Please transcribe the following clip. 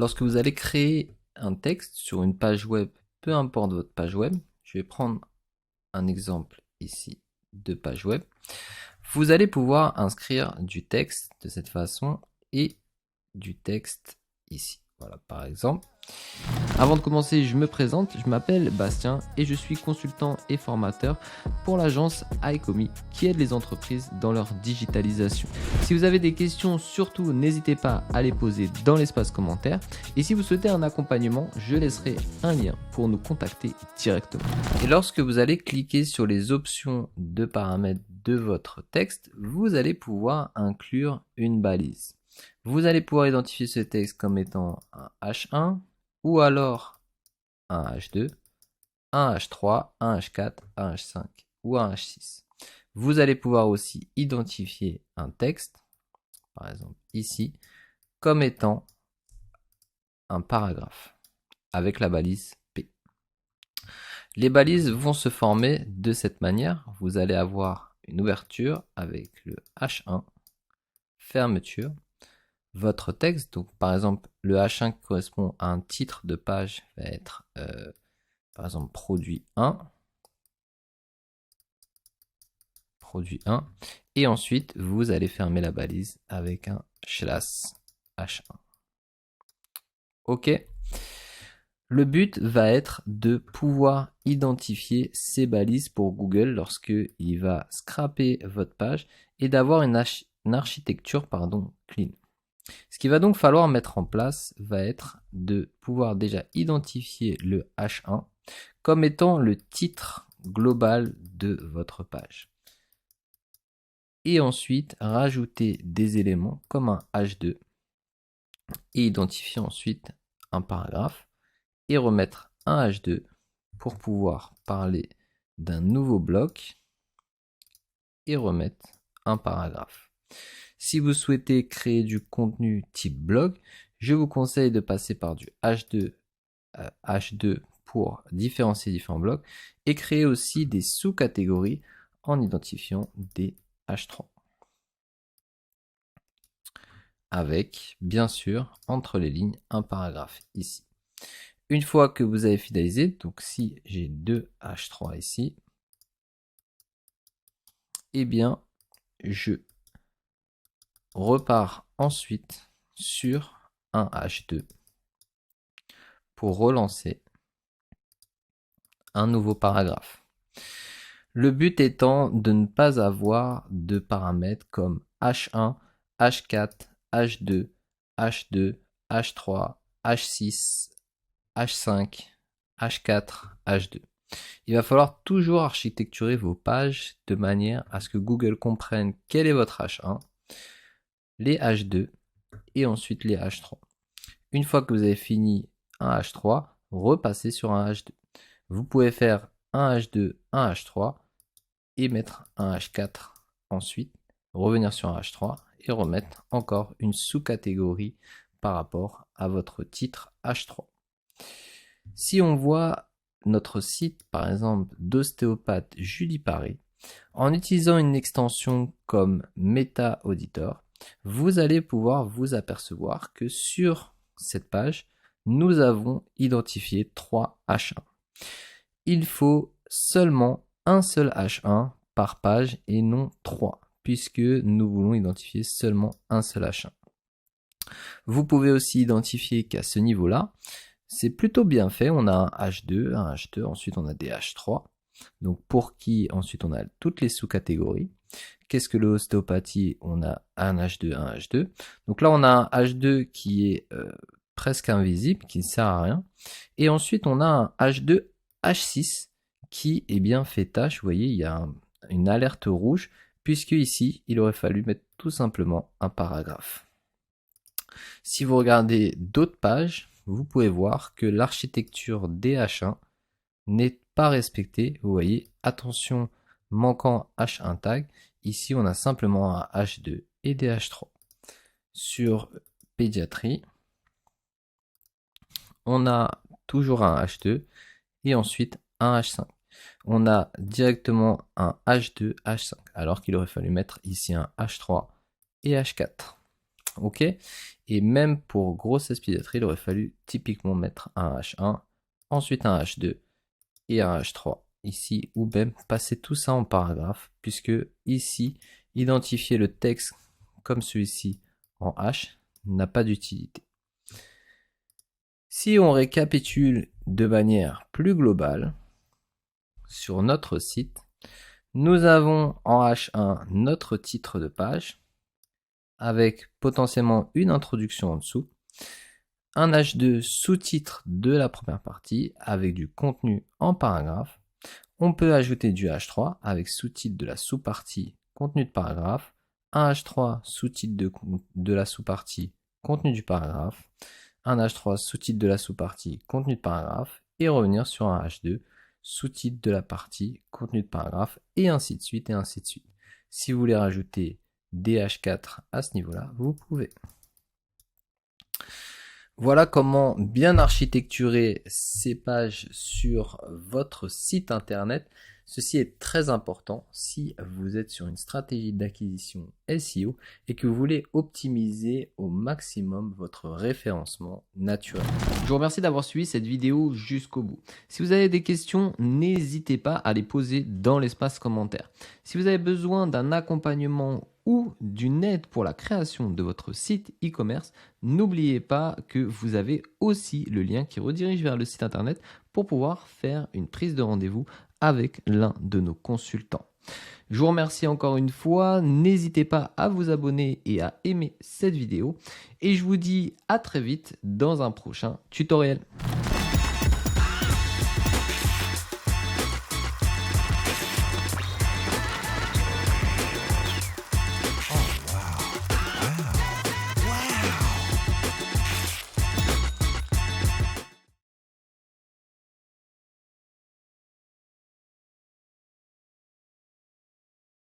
lorsque vous allez créer un texte sur une page web, peu importe votre page web, je vais prendre un exemple ici de page web, vous allez pouvoir inscrire du texte de cette façon et du texte ici. Voilà, par exemple. Avant de commencer, je me présente, je m'appelle Bastien et je suis consultant et formateur pour l'agence iComi qui aide les entreprises dans leur digitalisation. Si vous avez des questions, surtout n'hésitez pas à les poser dans l'espace commentaire et si vous souhaitez un accompagnement, je laisserai un lien pour nous contacter directement. Et lorsque vous allez cliquer sur les options de paramètres de votre texte, vous allez pouvoir inclure une balise. Vous allez pouvoir identifier ce texte comme étant un H1 ou alors un H2, un H3, un H4, un H5 ou un H6. Vous allez pouvoir aussi identifier un texte, par exemple ici, comme étant un paragraphe avec la balise P. Les balises vont se former de cette manière. Vous allez avoir une ouverture avec le H1, fermeture, votre texte, donc par exemple le H1 qui correspond à un titre de page va être par exemple produit 1, et ensuite vous allez fermer la balise avec un slash H1. Ok. Le but va être de pouvoir identifier ces balises pour Google lorsque il va scraper votre page et d'avoir une architecture clean. Ce qu'il va donc falloir mettre en place va être de pouvoir déjà identifier le H1 comme étant le titre global de votre page. Et ensuite rajouter des éléments comme un H2 et identifier ensuite un paragraphe et remettre un H2 pour pouvoir parler d'un nouveau bloc et remettre un paragraphe. Si vous souhaitez créer du contenu type blog, je vous conseille de passer par du H2 pour différencier différents blocs et créer aussi des sous-catégories en identifiant des H3. Avec, bien sûr, entre les lignes, un paragraphe ici. Une fois que vous avez finalisé, donc si j'ai deux H3 ici, eh bien, je repars ensuite sur un H2 pour relancer un nouveau paragraphe. Le but étant de ne pas avoir de paramètres comme H1, H4, H2, H2, H3, H6, H5, H4, H2. Il va falloir toujours architecturer vos pages de manière à ce que Google comprenne quel est votre H1, les H2 et ensuite les H3. Une fois que vous avez fini un H3, repassez sur un H2. Vous pouvez faire un H2, un H3 et mettre un H4 ensuite, revenir sur un H3 et remettre encore une sous-catégorie par rapport à votre titre H3. Si on voit notre site par exemple d'ostéopathe Julie Paris, en utilisant une extension comme Meta Auditor, vous allez pouvoir vous apercevoir que sur cette page, nous avons identifié 3 H1. Il faut seulement un seul H1 par page et non 3, puisque nous voulons identifier seulement un seul H1. Vous pouvez aussi identifier qu'à ce niveau-là, c'est plutôt bien fait. On a un H2, ensuite on a des H3. Donc pour qui, ensuite on a toutes les sous-catégories. Qu'est-ce que l'ostéopathie? On a un H2, un H2. Donc là on a un H2 qui est presque invisible, qui ne sert à rien. Et ensuite on a un H2, H6 qui est bien fait tâche. Vous voyez, il y a une alerte rouge, puisque ici il aurait fallu mettre tout simplement un paragraphe. Si vous regardez d'autres pages, vous pouvez voir que l'architecture des H1 n'est pas respectée. Vous voyez, attention, manquant H1 tag. Ici, on a simplement un H2 et des H3. Sur pédiatrie, on a toujours un H2 et ensuite un H5. On a directement un H2, H5, alors qu'il aurait fallu mettre ici un H3 et H4. Ok. Et même pour grosse aspiratrice, il aurait fallu typiquement mettre un H1, ensuite un H2 et un H3 ici, ou même passer tout ça en paragraphe, puisque ici, identifier le texte comme celui-ci en H n'a pas d'utilité. Si on récapitule de manière plus globale, sur notre site, nous avons en H1 notre titre de page, avec potentiellement une introduction en dessous, un H2 sous-titre de la première partie, avec du contenu en paragraphe. On peut ajouter du H3 avec sous-titre de la sous-partie contenu de paragraphe, un H3 sous-titre de la sous-partie contenu du paragraphe, un H3 sous-titre de la sous-partie contenu de paragraphe et revenir sur un H2 sous-titre de la partie contenu de paragraphe et ainsi de suite et ainsi de suite. Si vous voulez rajouter des H4 à ce niveau-là, vous pouvez. Voilà comment bien architecturer ces pages sur votre site internet. Ceci est très important si vous êtes sur une stratégie d'acquisition SEO et que vous voulez optimiser au maximum votre référencement naturel. Je vous remercie d'avoir suivi cette vidéo jusqu'au bout. Si vous avez des questions, n'hésitez pas à les poser dans l'espace commentaire. Si vous avez besoin d'un accompagnement ou d'une aide pour la création de votre site e-commerce, n'oubliez pas que vous avez aussi le lien qui redirige vers le site internet pour pouvoir faire une prise de rendez-vous avec l'un de nos consultants. Je vous remercie encore une fois, n'hésitez pas à vous abonner et à aimer cette vidéo et je vous dis à très vite dans un prochain tutoriel.